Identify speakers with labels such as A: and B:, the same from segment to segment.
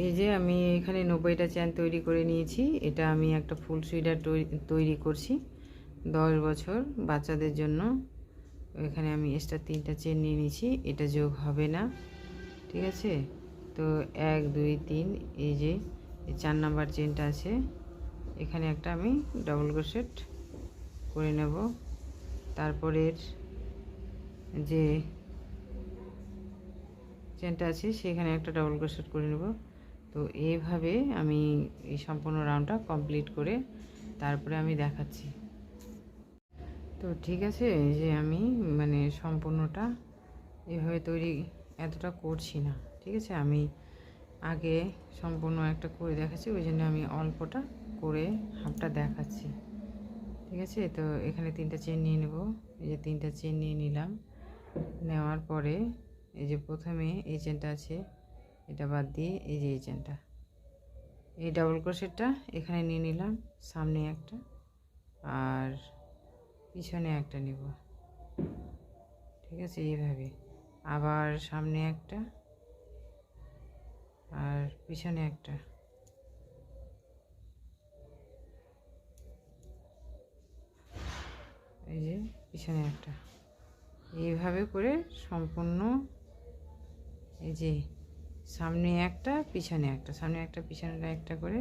A: এই যে আমি এখানে 90টা চেন তৈরি করে নিয়েছি। এটা আমি একটা ফুল সুইডার তৈরি করছি 10 বছর বাচ্চাদের জন্য। এখানে আমি এক্সট্রা 3টা চেন নিয়ে নিয়েছি, এটা যোগ হবে না, ঠিক আছে। তো 1 2 3, এই যে 4 নাম্বার চেনটা আছে, এখানে একটা আমি ডবল ক্রোশেট করে নেব। তারপরের যে চেনটা আছে সেখানে একটা ডবল ক্রোশেট করে নেব। তো এইভাবে আমি এই সম্পূর্ণ রাউন্ডটা কমপ্লিট করে তারপরে আমি দেখাচ্ছি। তো ঠিক আছে, এই যে আমি মানে সম্পূর্ণটা এভাবে তৈরি এতটা করছি না, ঠিক আছে। আমি আগে সম্পূর্ণ একটা করে দেখাচ্ছি, ওই জন্য আমি অল্পটা করে হাফটা দেখাচ্ছি, ঠিক আছে। তো এখানে 3টা চেন নিয়ে নেব। এই যে 3টা চেন নিয়ে নিলাম। নেওয়ার পরে এই যে প্রথমে এই চেনটা আছে, এটা বাদ দিয়ে এই যে এই চেনটা, এই ডাবল ক্রোশেটটা এখানে নিয়ে নিলাম। সামনে একটা আর পিছনে একটা নিব, ঠিক আছে। এইভাবে আবার সামনে একটা আর পিছনে একটা, এই যে পিছনে একটা, এইভাবে করে সম্পূর্ণ এই যে সামনে একটা পিছনে একটা, সামনে একটা পিছনে একটা করে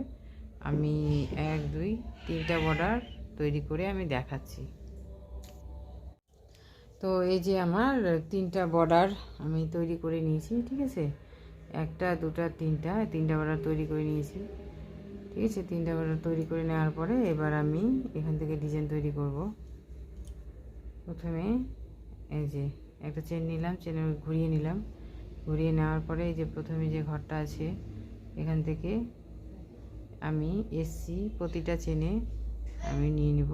A: আমি 1 2 3টা বর্ডার তৈরি করে আমি দেখাচ্ছি। তো এই যে আমার 3টা বর্ডার আমি তৈরি করে নিয়েছি, ঠিক আছে। 1টা 2টা 3টা বর্ডার তৈরি করে নিয়েছি, ঠিক আছে। 3টা বর্ডার তৈরি করে নেওয়ার পরে এবার আমি এখান থেকে ডিজাইন তৈরি করব। প্রথমে এই যে একটা চেন নিলাম, চেনে ঘুরিয়ে নিলাম। ঘুরিয়ে নেওয়ার পরে এই যে প্রথমে যে ঘরটা আছে এখান থেকে আমি এসছি, প্রতিটা চেনে আমি নিয়ে নিব।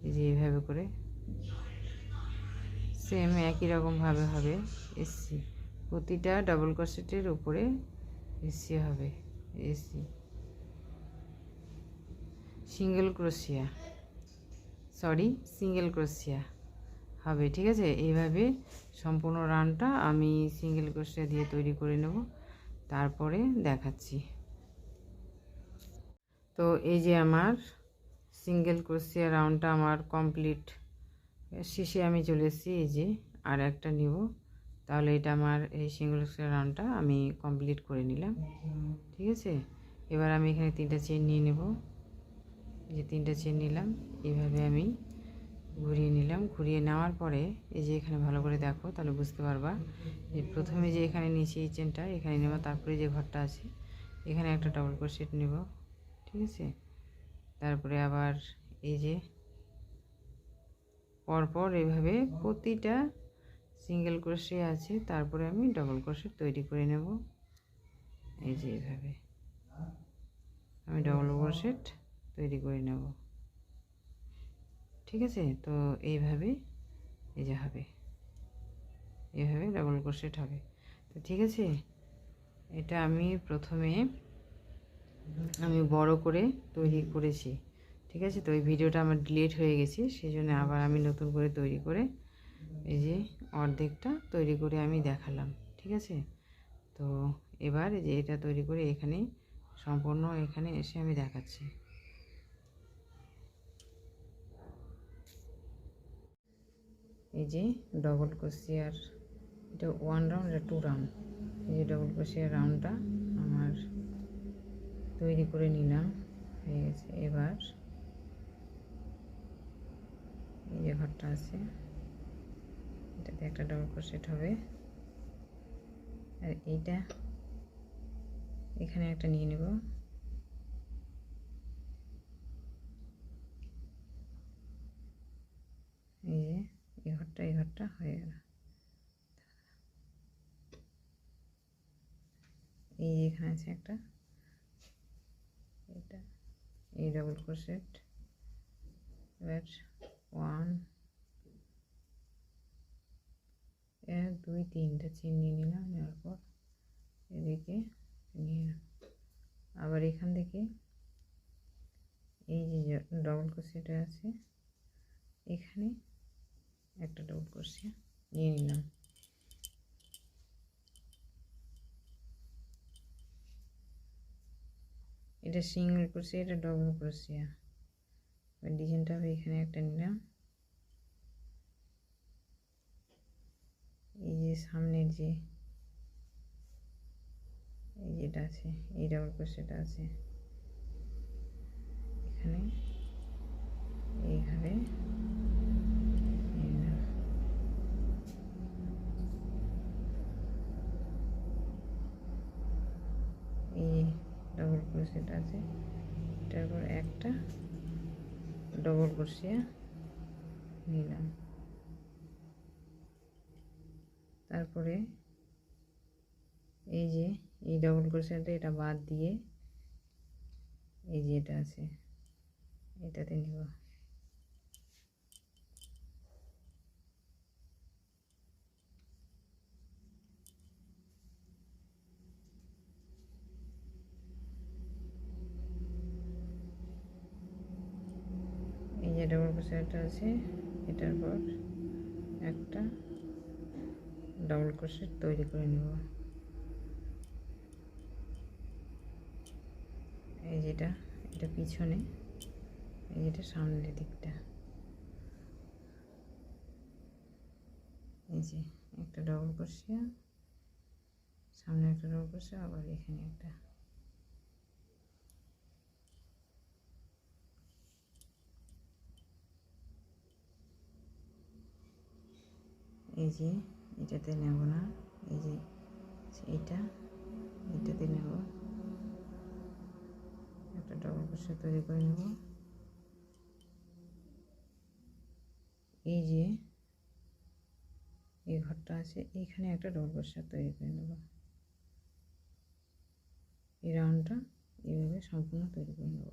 A: এই যে এইভাবে করে সেম একই রকমভাবে হবে। এসছি প্রতিটা ডাবল ক্রোশেটের উপরে এসছি হবে, এসছি সিঙ্গেল ক্রোশিয়া, সিঙ্গেল ক্রোশিয়া হবে, ঠিক আছে। এইভাবে সম্পূর্ণ রাউন্ডটা আমি সিঙ্গেল ক্রোশিয়া দিয়ে তৈরি করে নেব, তারপরে দেখাচ্ছি। তো এই যে আমার সিঙ্গেল ক্রোশিয়া রাউন্ডটা আমার কমপ্লিট, শেষে আমি চলে এসেছি। এই যে আর একটা নিব, তাহলে এটা আমার এই সিঙ্গেল ক্রোশিয়া রাউন্ডটা আমি কমপ্লিট করে নিলাম, ঠিক আছে। এবার আমি এখানে 3টা চেন নিয়ে নেব। এই যে 3টা চেন নিলাম, এইভাবে আমি ঘুরিয়ে নিলাম। ঘুরিয়ে নেওয়ার পরে এই যে এখানে ভালো করে দেখো, তাহলে বুঝতে পারবা যে প্রথমে যে এখানে নিচে এই চেনটা এখানে নেব, তারপরে যে ঘরটা আছে এখানে একটা ডাবল ক্রোশেট নেব, ঠিক আছে। তারপরে আবার এই যে পরপর এইভাবে প্রতিটা সিঙ্গেল ক্রোশে আছে, তারপরে আমি ডাবল ক্রোশেট তৈরি করে নেব। এই যে এইভাবে আমি ডাবল ক্রোশেট তৈরি করে নেব, ঠিক আছে। তো এইভাবে এই যে হবে, এইভাবে ডাবল ক্রোশেট হবে। তো ঠিক আছে, এটা আমি প্রথমে আমি বড় করে তৈরি করেছি, ঠিক আছে। তো এই ভিডিওটা আমার ডিলিট হয়ে গেছে, সেই জন্য আবার আমি নতুন করে তৈরি করে এই যে অর্ধেকটা তৈরি করে আমি দেখালাম, ঠিক আছে। তো এবার এই যে এটা তৈরি করে এখানে সম্পূর্ণ এখানে এসে আমি দেখাচ্ছি। এই যে ডবল ক্রোশিয়ার এটা 1 রাউন্ড, এটা 2 রাউন্ড। এই যে ডবল ক্রোশিয়ার রাউন্ডটা আমার তৈরি করে নিলাম, হয়ে গেছে। এবার এই যে ঘরটা আছে এটাতে একটা ডাবল ক্রোশেট হবে, আর এইটা এখানে একটা নিয়ে নেব। এই যে এই ঘরটা হয়ে গেল। এই যে এখানে আছে একটা, এটা এই ডাবল ক্রোশেট। এবার 1 2 3টা চেন নিয়ে নিলাম, নেওয়ার পর এদিকে নিয়ে আবার এখান থেকে এই যে ডবল ক্রোশেট আছে এখানে একটা ডবল ক্রোশেট নিয়ে নিলাম। এটা সিঙ্গেল ক্রোশিয়া, এটা ডবল ক্রোশিয়া। ডিজাইনটা আমি এখানে একটা নিলাম, এই যে সামনের যে এই যেটা আছে, এই ডবল ক্রোশিয়াটা আছে এখানে, এইভাবে এই ডবল ক্রোশিয়াটা আছে, এটার পর একটা ডবল ক্রোশিয়া নিলাম। তারপরে এই যে এই ডবল ক্রোশিয়াটা এটা বাদ দিয়ে এই যে এটা আছে এটাতে নিব। এই যে ডবল ক্রোশিয়াটা আছে, এটার পর একটা ডবল ক্রোশেট তৈরি করে নেব। এই যেটা, এটা পিছনে, এই যেটা সামনের দিকটা, এই যে একটা ডবল ক্রোশিয়া, সামনে একটা ডবল ক্রোশিয়া, আবার এখানে একটা। এই যে এটাতে নেব না, এই যে এইটা, এটাতে নেব, একটা ডবল ক্রোশিয়া তৈরি করে নেব। এই যে এই ঘরটা আছে, এইখানে একটা ডবল ক্রোশিয়া তৈরি করে নেব। এই রাউন্ডটা এইভাবে সম্পূর্ণ তৈরি করে নেব।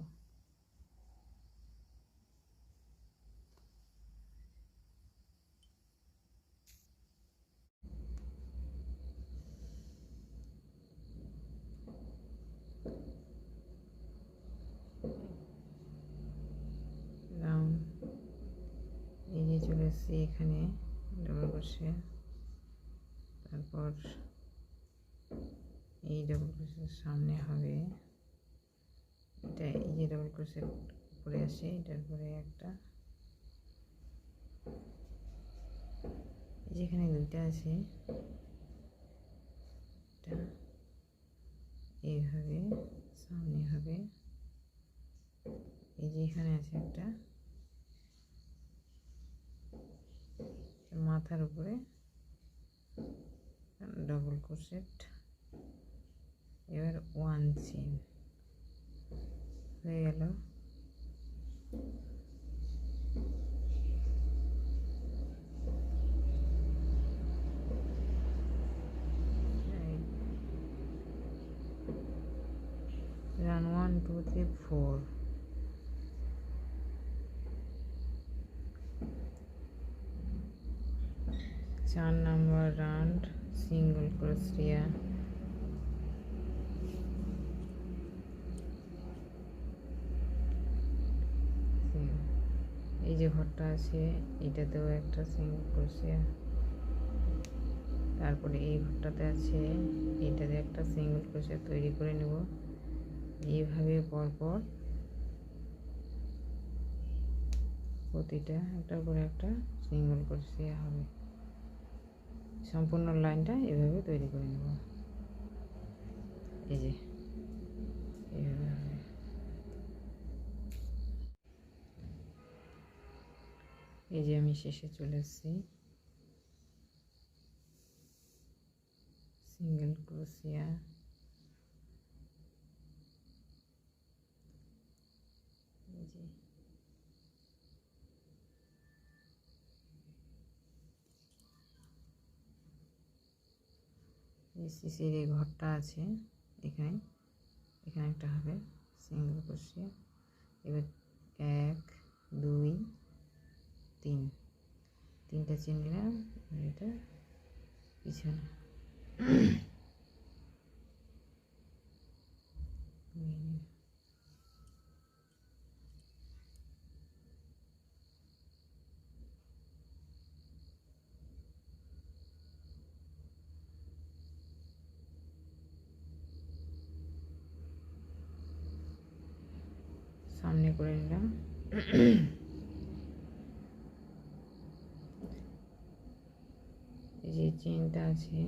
A: রাউন্ড এই যে চলে এসেছি এখানে ডবল ক্রোশিয়া, তারপর এই ডবল ক্রোশের সামনে হবে এটা, এই যে ডবল ক্রোশের উপরে আসে, এটার পরে একটা, যেখানে দুইটা আছে এটা এইভাবে সামনে হবে, এই যে এখানে আছে একটা, মাথার উপরে ডবল ক্রোশেট, এবার ওয়ান চেন হয়ে গেল। রান 1 2 3 4, চার নাম্বার রাউন্ড সিঙ্গেল ক্রোশিয়া, এই যে ঘরটা আছে এটাতেও একটা সিঙ্গেল ক্রোশিয়া, তারপরে এই ঘরটাতে আছে এটাতে একটা সিঙ্গেল ক্রোশিয়া তৈরি করে নেব। এইভাবে পরপর প্রতিটা একটার পরে একটা সিঙ্গেল ক্রোশিয়া হবে, সম্পূর্ণ লাইনটা এভাবে তৈরি করে নেব। এই যে এইভাবে হবে। এই যে আমি শেষে চলে এসেছি, সিঙ্গেল ক্রোশিয়া, এই যে এই শিশির এই ঘরটা আছে এখানে, এখানে একটা হবে সিঙ্গেল ক্রোশিয়া। এবার 1 2 3, তিনটা চেন নিলাম, এটা পিছনে সামনে করে নিলাম। এই যে চেনটা আছে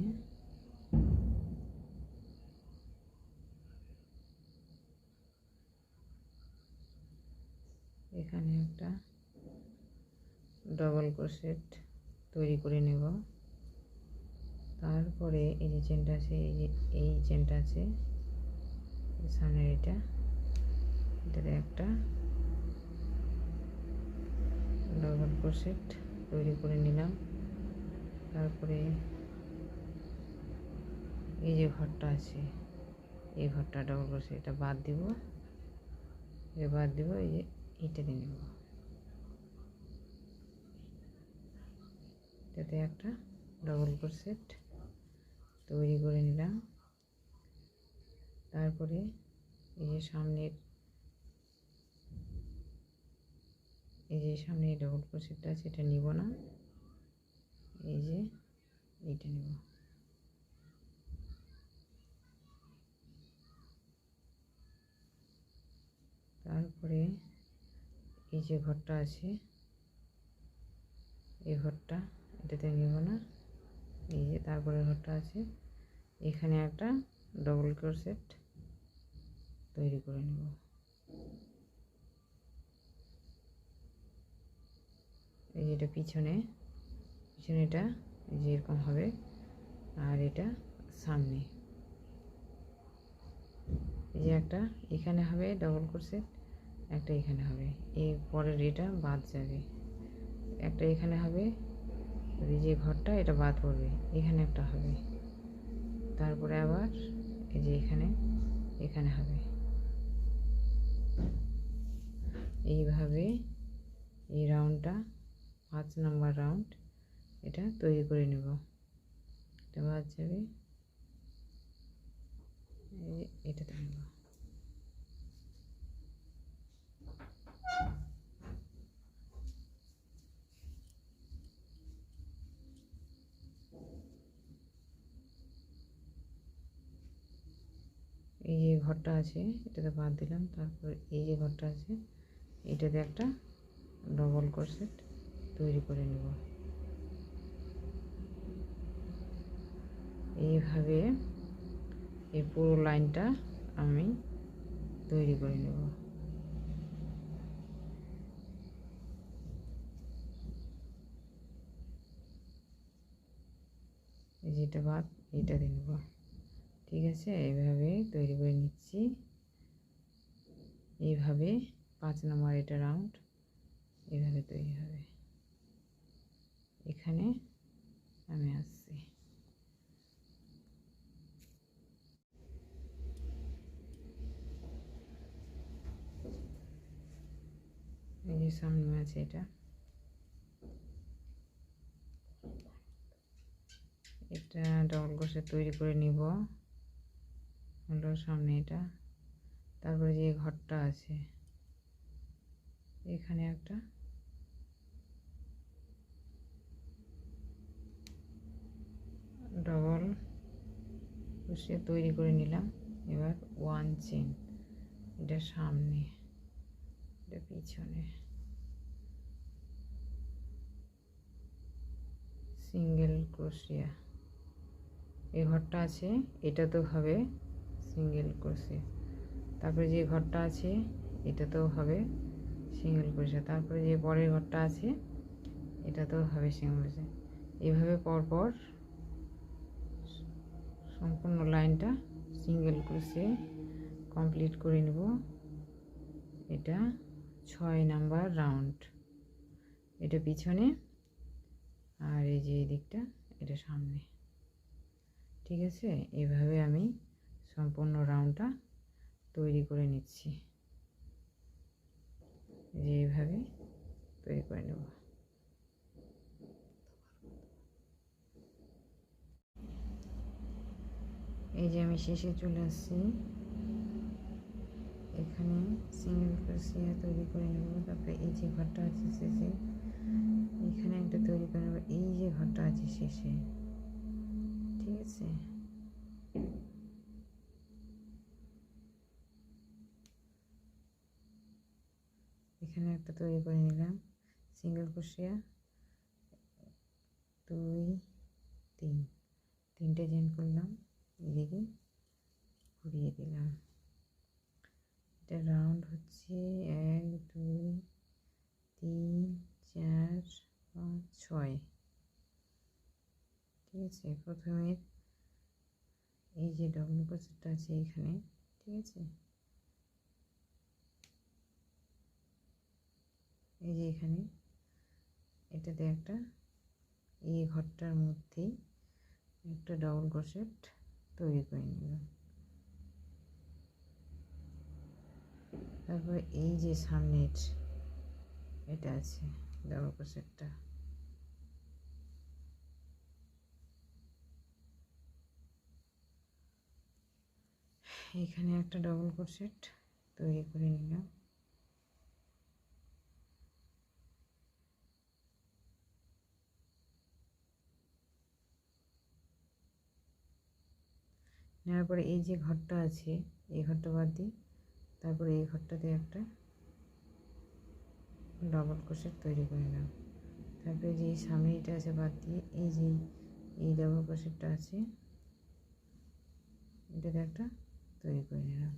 A: এখানে একটা ডবল ক্রোশেট তৈরি করে নেব। তারপরে এই যে চেনটা আছে, এই চেনটা আছে সামনের এটাতে একটা ডবল ক্রোশেট তৈরি করে নিলাম। তারপরে এই যে ঘরটা আছে, এই ঘরটা ডবল ক্রোশেট এটা বাদ দিব, এই যে এইটা দিয়ে নেব, এটাতে একটা ডবল ক্রোশেট তৈরি করে নিলাম। তারপরে এই যে সামনের ডবল ক্রোশেটটা আছে, এটা নিব না, এই যে এইটা নিব। তারপরে এই যে ঘরটা আছে, এই ঘরটা এটাতে নিব না, এই যে তারপরে ঘরটা আছে, এখানে একটা ডবল ক্রোশেট তৈরি করে নেব। এই যে এটা পিছনেটা এই যে এরকম হবে, আর এটা সামনে এই যে একটা এখানে হবে ডবল ক্রোশেট, একটা এখানে হবে, এই পরের এটা বাদ যাবে, একটা এখানে হবে, এই যে ঘরটা এটা বাদ পড়বে, এখানে একটা হবে, তারপরে আবার এই যে এখানে হবে। এইভাবে এই রাউন্ডটা 5 নম্বর রাউন্ড এটা তৈরি করে নেব। এটা বাদ যাবে, এটাতে নেব। এই যে ঘরটা আছে এটাতে বাদ দিলাম, তারপর এই যে ঘরটা আছে এটাতে একটা ডবল ক্রোশেট তৈরি করে নেব। এইভাবে এই পুরো লাইনটা আমি তৈরি করে নেব। এই যেটা বাদ এটা দিয়ে নেব। ঠিক আছে, এইভাবে তৈরি করে নিচ্ছি। এইভাবে 5 নম্বর এটা রাউন্ড এইভাবে তৈরি হবে। এখানে আমি আসছি, এই যে সামনে আছে এটা ডবল ক্রোশেট তৈরি করে নিব হলো সামনে এটা। তারপরে যে ঘরটা আছে এখানে একটা ডবল ক্রোশেট তৈরি করে নিলাম। এবার 1 চেন, এটা সামনে এটা পিছনে, সিঙ্গেল ক্রোশিয়া এই ঘরটা আছে এটাতেও হবে সিঙ্গেল ক্রোশিয়া। তারপরে যে ঘরটা আছে এটাতেও হবে সিঙ্গেল ক্রোশিয়া। তারপরে যে পরের ঘরটা আছে এটাতেও হবে সিঙ্গেল ক্রোশিয়া। এইভাবে পরপর সম্পূর্ণ লাইনটা সিঙ্গেল ক্রোশিয়া কমপ্লিট করে নেব। এটা 6 নাম্বার রাউন্ড, এটা পিছনে আর এই যে এই দিকটা এটা সামনে। ঠিক আছে, এইভাবে আমি সম্পূর্ণ রাউন্ডটা তৈরি করে নিচ্ছি, যে এইভাবে তৈরি করে নেব। এই যে আমি শেষে চলে আসছি, এখানে সিঙ্গেল ক্রোশিয়া তৈরি করে নেব। তারপরে এই যে ঘরটা আছে শেষে এখানে একটা তৈরি করে নেব, এই যে ঘরটা আছে শেষে। ঠিক আছে, এখানে একটা তৈরি করে নিলাম সিঙ্গেল ক্রোশিয়া 2 3 তিনটে চেন করলাম, এদিকে ঘুরিয়ে দিলাম। এটা রাউন্ড হচ্ছে 1 2 3 4 5 6। ঠিক আছে, প্রথমে এই যে ডবল ক্রোশেটটা আছে এখানে, ঠিক আছে, এই যে এখানে এটাতে একটা, এই ঘরটার মধ্যেই একটা ডবল ক্রোশেট তৈরি করে নিলাম। তারপরে এই যে সামনের এটা আছে ডবল ক্রোশেটটা, এখানে একটা ডবল ক্রোশেট তৈরি করে নিলাম। নেওয়ার পরে এই যে ঘরটা আছে এই ঘরটা বাদ দিই, তারপরে এই ঘরটাতে একটা ডবল ক্রোশেট তৈরি করে নিলাম। তারপরে যে সামনে এটা আছে বাদ দিয়ে এই যে এই ডবল ক্রোশেটটা আছে এটাতে একটা তৈরি করে নিলাম।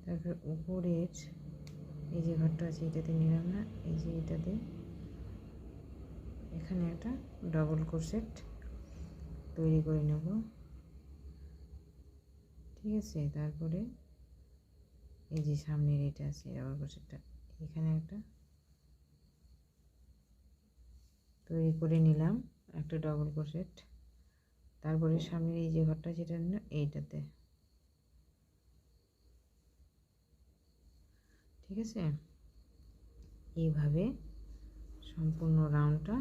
A: তারপরে উপরের এই যে ঘরটা আছে এটাতে নিলাম না, এই যে এটাতে এখানে একটা ডবল ক্রোশেট তৈরি করে নেব। ঠিক আছে, তারপরে এই যে সামনের এটা আছে ডবল ক্রোশেটটা, এখানে একটা তৈরি করে নিলাম একটা ডবল ক্রোশেট। তারপরে সামনের এই যে ঘরটা যেটা নিলাম এইটাতে, ঠিক আছে, এইভাবে সম্পূর্ণ রাউন্ডটা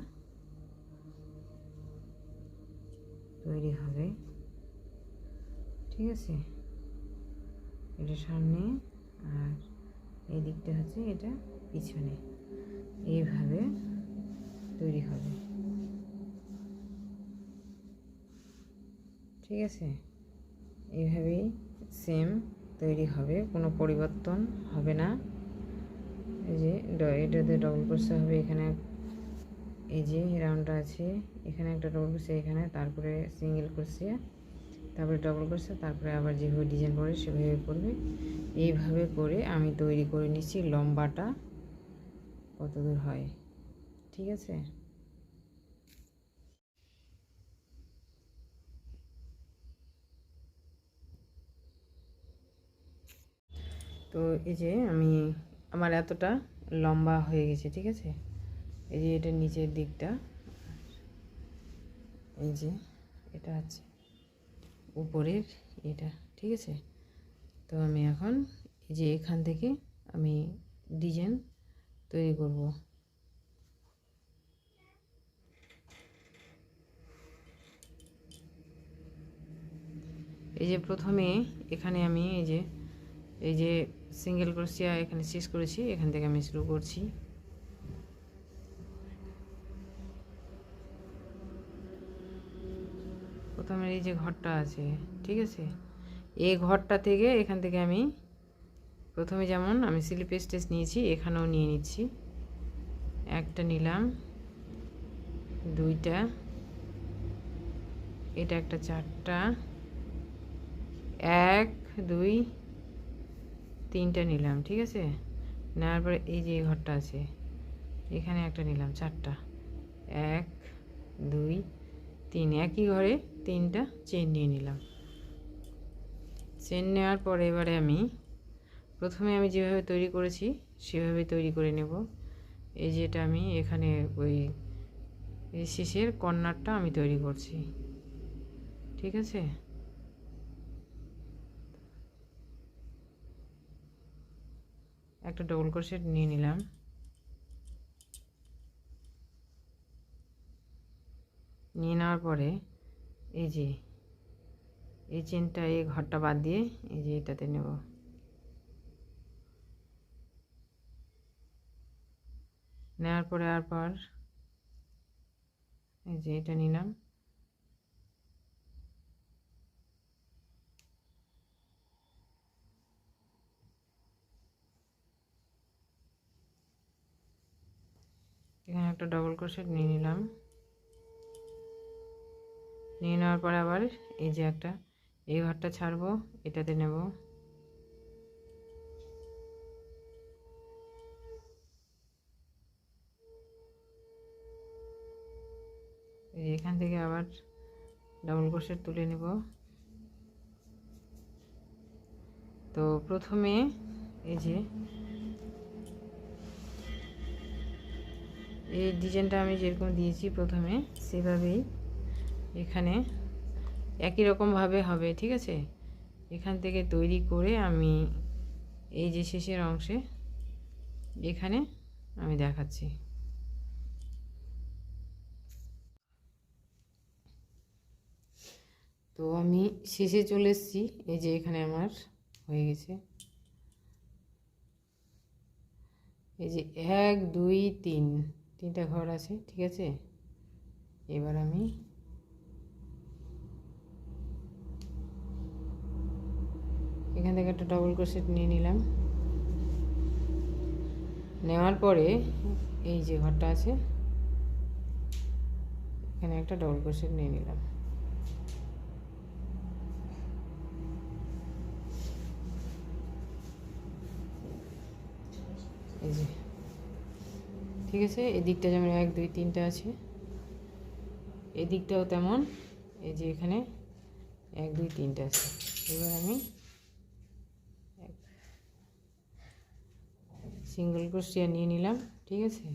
A: তৈরি হবে। ঠিক আছে, এটা সামনে আর এই দিকটা হচ্ছে এটা পিছনে, এইভাবে তৈরি হবে। ঠিক আছে, এইভাবেই সেম তৈরি হবে, কোনো পরিবর্তন হবে না। এই যে এটাতে ডবল ক্রোশেট হবে, এখানে এই যে রাউন্ডটা আছে এখানে একটা ডবল ক্রোশেট, এখানে তারপরে সিঙ্গেল ক্রোশেট, তারপরে ডবল ক্রোশেট, তারপরে আবার যেভাবে ডিজাইন করে সেভাবে করবে। এইভাবে করে আমি তৈরি করে নিচ্ছি লম্বাটা কত দূর হয়। ঠিক আছে, তো এই যে আমার এতটা লম্বা হয়ে গেছে। ঠিক আছে, এই যে এটা নিচের দিকটা, এই যে এটা আছে উপরের এটা। ঠিক আছে, তো আমি এখন এই যে এখান থেকে আমি ডিজাইন তৈরি করব। এই যে প্রথমে এখানে আমি এই যে সিঙ্গেল ক্রোশিয়া এখানে শেষ করেছি, এখান থেকে আমি শুরু করছি। প্রথমে এই যে ঘরটা আছে, ঠিক আছে, এই ঘরটা থেকে এখান থেকে আমি প্রথমে যেমন আমি স্লিপ স্টিচ নিয়েছি এখানেও নিয়ে নিচ্ছি। একটা নিলাম, দুইটা, এটা একটা চারটা, 1 2 3টা নিলাম। ঠিক আছে, নেওয়ার পরে এই যে ঘরটা আছে এখানে একটা নিলাম, 4টা, 1 2 3, একই ঘরে 3টা চেন নিয়ে নিলাম। চেন নেওয়ার পরে এবারে আমি প্রথমে আমি যেভাবে তৈরি করেছি সেভাবে তৈরি করে নেব। এই যেটা আমি এখানে ওই শেষের কর্নারটা আমি তৈরি করছি। ঠিক আছে, একটা ডবল ক্রোশেট নিয়ে নিলাম, নিয়ে নেওয়ার পরে এই যে এই চেনটা এই ঘরটা বাদ দিয়ে এই যে এটাতে নেব। নেওয়ার পরে এই যে এটা নিলাম, এখানে একটা ডবল ক্রোশেট নিয়ে নিলাম। নিয়ে নেওয়ার পরে আবার এই যে একটা এই ঘরটা ছাড়বো, এটাতে নেব। এখান থেকে আবার ডাবল ক্রোশেট তুলে নেব। তো প্রথমে এই যে এই ডিজাইনটা আমি যেরকম দিয়েছি প্রথমে সেভাবেই এখানে একই রকমভাবে হবে, ঠিক আছে। এখান থেকে তৈরি করে আমি এই যে শেষের অংশে এখানে আমি দেখাচ্ছি। তো আমি শেষে চলে এসেছি, এই যে এখানে আমার হয়ে গেছে। এই যে 1 2 3 তিনটা ঘর আছে, ঠিক আছে। এবার আমি এখান থেকে একটা ডবল ক্রোশেট নিয়ে নিলাম। নেওয়ার পরে এই যে ঘরটা আছে এখানে একটা ডবল ক্রোশেট নিয়ে নিলাম। এই যে ঠিক আছে, এই দিকটা যেমন 1 2 3টা আছে, এই দিকটাও তেমন। এই যে এখানে 1 2 3টা আছে। এবার আমি সিঙ্গেল ক্রোশিয়া নিয়ে নিলাম, ঠিক আছে।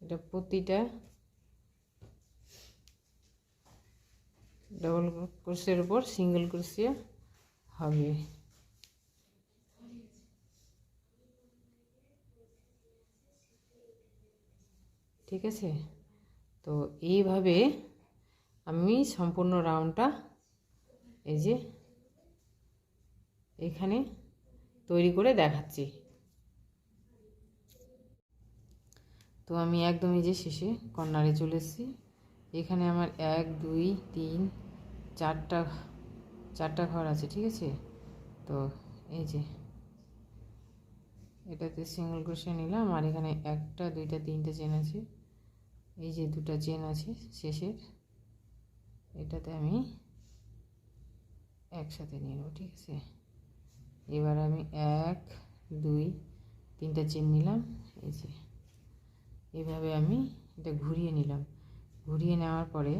A: এটা প্রতিটা ডবল ক্রোশের উপর সিঙ্গেল ক্রোশিয়া হবে। ঠিক আছে, তো এইভাবে আমি সম্পূর্ণ রাউন্ডটা এই যে এখানে তৈরি করে দেখাচ্ছি। তো আমি একদমই যে শেষে কর্নারে চলে এসেছি। এখানে আমার 1 2 3 4টা ঘর আছে, ঠিক আছে। তো এই যে এটাতে সিঙ্গেল ক্রোশে নিলাম, আর এখানে 1টা 2টা 3টে চেন আছে। এই যে 2টা চেন আছে শেষের, এটাতে আমি একসাথে নিয়ে নেব, ঠিক আছে। এবার আমি 1 2 3টা চেন নিলাম। এই যে এইভাবে আমি এটা ঘুরিয়ে নিলাম। ঘুরিয়ে নেওয়ার পরে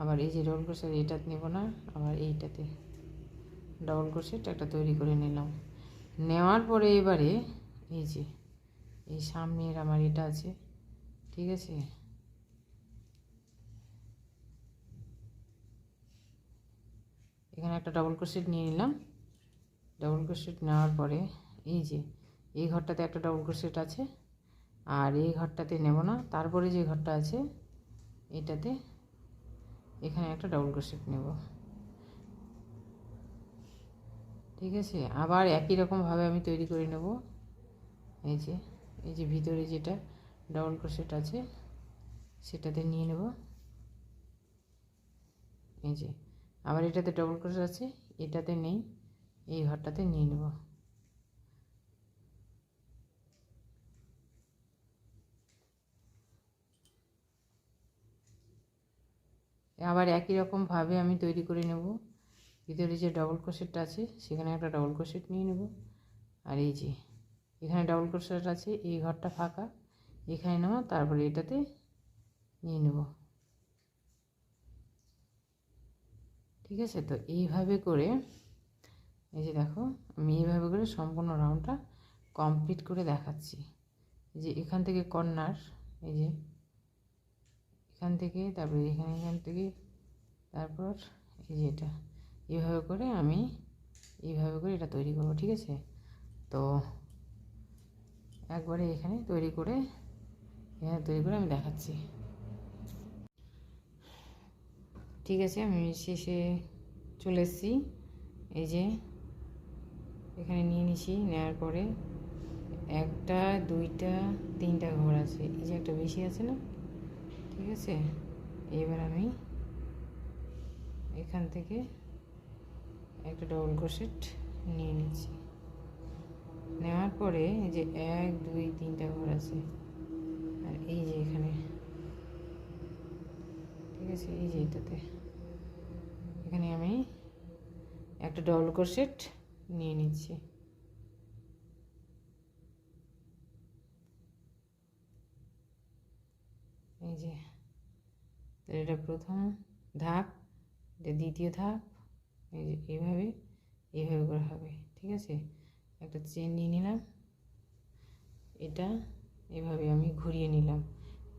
A: আবার এই যে ডবল ক্রোশেট এটাতে নেব না, আবার এইটাতে ডবল ক্রোশেট একটা তৈরি করে নিলাম। নেওয়ার পরে এবারে এই যে এই সামনের আমার এটা আছে, ঠিক আছে। এখানে একটা ডবল ক্রোশেট নিয়ে নিলাম। ডবল ক্রোশেট নেওয়ার পরে এই যে এই ঘরটাতে একটা ডবল ক্রোশেট আছে, আর এই ঘরটাতে নেব না। তারপরে যে ঘরটা আছে এটাতে এখানে একটা ডবল ক্রোশেট নেব, ঠিক আছে। আবার একই রকমভাবে আমি তৈরি করে নেব। এই যে ভিতরে যেটা ডবল ক্রোশেট আছে সেটাতে নিয়ে নেব। এই যে আবার এটাতে ডবল ক্রোশেট আছে, এটাতে নেই, এই ঘরটাতে নিয়ে নেব। আবার একই রকমভাবে আমি তৈরি করে নেব। ভিতরে যে ডবল ক্রোশেটটা আছে সেখানে একটা ডবল ক্রোশেট নিয়ে নেব, আর এই যে এখানে ডবল ক্রোশেট আছে, এই ঘরটা ফাঁকা, এখানে নেব, তারপরে এটাতে নিয়ে নেব, ঠিক আছে। তো এইভাবে করে এই যে দেখো আমি এইভাবে করে সম্পূর্ণ রাউন্ডটা কমপ্লিট করে দেখাচ্ছি। এই যে এখান থেকে কর্নার, এই যে এখান থেকে, তারপরে এখান থেকে, তারপর এই যে এটা এইভাবে করে আমি এইভাবে করে এটা তৈরি করব, ঠিক আছে। তো একবারে এখানে তৈরি করে আমি দেখাচ্ছি, ঠিক আছে। আমি শেষে চলে এসেছি। এই যে এখানে নিয়ে নিছি, নেওয়ার পরে 1টা 2টা 3টা ঘর আছে, এই যে একটা বেশি আছে না, ঠিক আছে। এবার আমি এখান থেকে একটা ডবল ক্রোশেট নিয়ে নিচ্ছি, নেওয়ার পরে এই যে 1 2 3টা ঘর আছে, আর এই যে এখানে, ঠিক আছে, এই যে এটাতে, এখানে আমি একটা ডবল ক্রোশেট নিয়ে নিচ্ছি। এই যে এটা প্রথম ধাপ, এটা দ্বিতীয় ধাপ, এই যে এইভাবে এইভাবে করে হবে, ঠিক আছে। একটা চেন নিয়ে নিলাম, এটা এভাবে আমি ঘুরিয়ে নিলাম,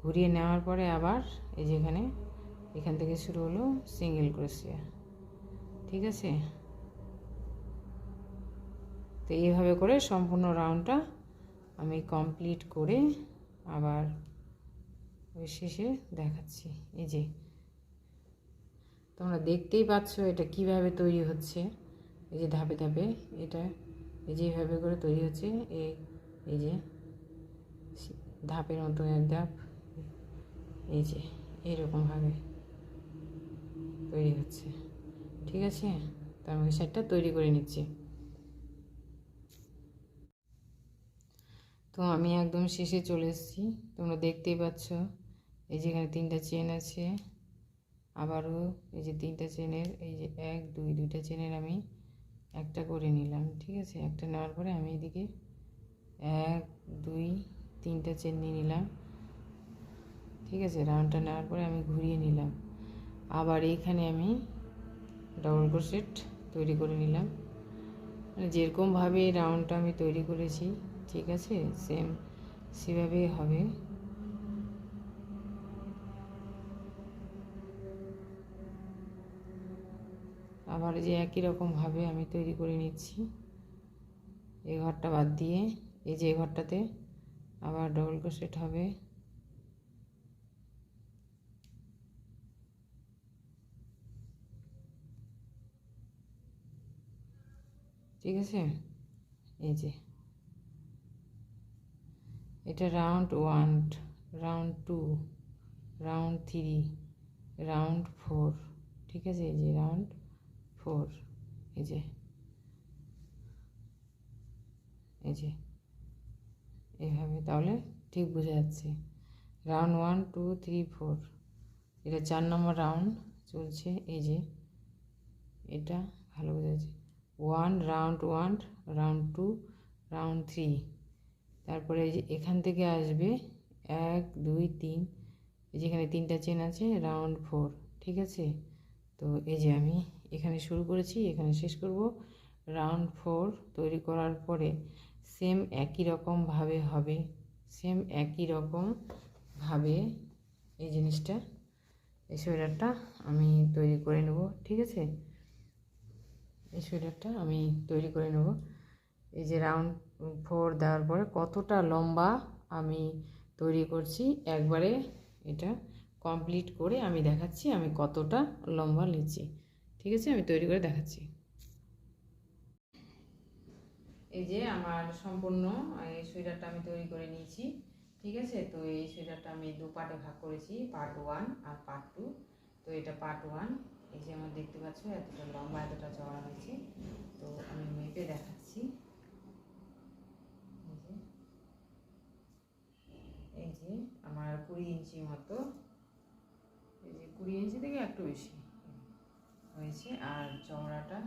A: ঘুরিয়ে নেওয়ার পরে আবার এই যে এখান থেকে শুরু হলো সিঙ্গেল ক্রোশিয়া, ঠিক আছে। তো এইভাবে করে সম্পূর্ণ রাউন্ডটা আমি কমপ্লিট করে আবার ওই শেষে দেখাচ্ছি। এই যে তোমরা দেখতেই পাচ্ছ এটা কিভাবে তৈরি হচ্ছে, এই যে ধাপে ধাপে এটা এই যে এইভাবে করে তৈরি হচ্ছে, এই যে ধাপের মতো এক ধাপ, এই যে এইরকমভাবে তৈরি হচ্ছে, ঠিক আছে। তো আমি সেটটা তৈরি করে নিচ্ছি। তো আমি একদম শেষে চলে এসেছি, তোমরা দেখতেই পাচ্ছ এই যে এখানে 3টা চেন আছে, আবারও এই যে 3টা চেনের এই যে 1 2 2টা চেনের আমি একটা করে নিলাম, ঠিক আছে। একটা নেওয়ার পরে আমি এদিকে 1 2 3টা চেন নিয়ে নিলাম, ঠিক আছে। রাউন্ডটা নেওয়ার পরে আমি ঘুরিয়ে নিলাম, আবার এইখানে আমি ডবল ক্রোশেট তৈরি করে নিলাম, মানে যেরকমভাবে রাউন্ডটা আমি তৈরি করেছি, ঠিক আছে, সেভাবেই হবে। আবার যে একই রকমভাবে আমি তৈরি করে নিচ্ছি, এই ঘরটা বাদ দিয়ে এই যে ঘরটাতে আবার ডবল ক্রোশেট হবে, ঠিক আছে। এই যে এটা রাউন্ড 1, রাউন্ড 2, রাউন্ড 3, রাউন্ড 4, ঠিক আছে। এই যে রাউন্ড 4, এই যে এইভাবে, তাহলে ঠিক বোঝা যাচ্ছে। রাউন্ড 1 2 3 4, এটা 4 নম্বর রাউন্ড চলছে, এই যে এটা ভালো বোঝা যাচ্ছে। 1 রাউন্ড 1, রাউন্ড 2, রাউন্ড 3, তারপরে এই যে এখান থেকে আসবে 1 2 3, এই যেখানে 3টা চেন আছে, রাউন্ড 4, ঠিক আছে। তো এই যে আমি এখানে শুরু করেছি, এখানে শেষ করব। রাউন্ড 4 তৈরি করার পরে সেম একই রকমভাবে হবে, সেম একই রকমভাবে এই জিনিসটা, এই সোয়েটারটা আমি তৈরি করে নেব, ঠিক আছে। এই সোয়েটারটা আমি তৈরি করে নেব। এই যে রাউন্ড 4 দেওয়ার পরে কতটা লম্বা আমি তৈরি করছি, একবারে এটা কমপ্লিট করে আমি দেখাচ্ছি আমি কতটা লম্বা নিচ্ছি, ঠিক আছে। আমি তৈরি করে দেখাচ্ছি। এই যে আমার সম্পূর্ণ এই সোয়েটারটা আমি তৈরি করে নিয়েছি, ঠিক আছে। তো এই সোয়েটারটা আমি 2 পার্টে ভাগ করেছি, পার্ট 1 আর পার্ট 2। তো এটা পার্ট 1, এই যে আমার দেখতে পাচ্ছ এতটা লম্বা এতটা চওড়া হয়েছে। তো আমি মেপে দেখাচ্ছি, এই যে আমার 20 ইঞ্চি মতো, এই যে 20 ইঞ্চি থেকে একটু বেশি হয়েছে, আর চওড়াটা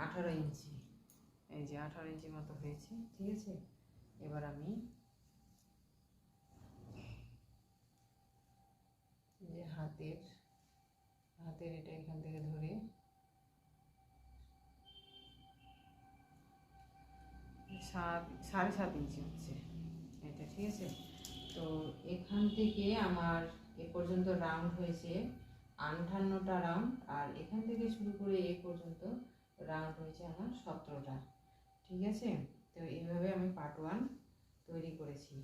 A: 18 ইঞ্চি, এই যে 18 ইঞ্চি মতো হয়েছে, ঠিক আছে। এবার আমি যে হাতের এটা এখান থেকে ধরে 7.5 ইঞ্চি হচ্ছে এটা, ঠিক আছে। তো এখান থেকে আমার এ পর্যন্ত রাউন্ড হয়েছে 58টা রাউন্ড, আর এখান থেকে শুরু করে এ পর্যন্ত রাউন্ড হয়েছে আমার 17টা, ঠিক আছে। তো এইভাবে আমি পার্ট 1 তৈরি করেছি।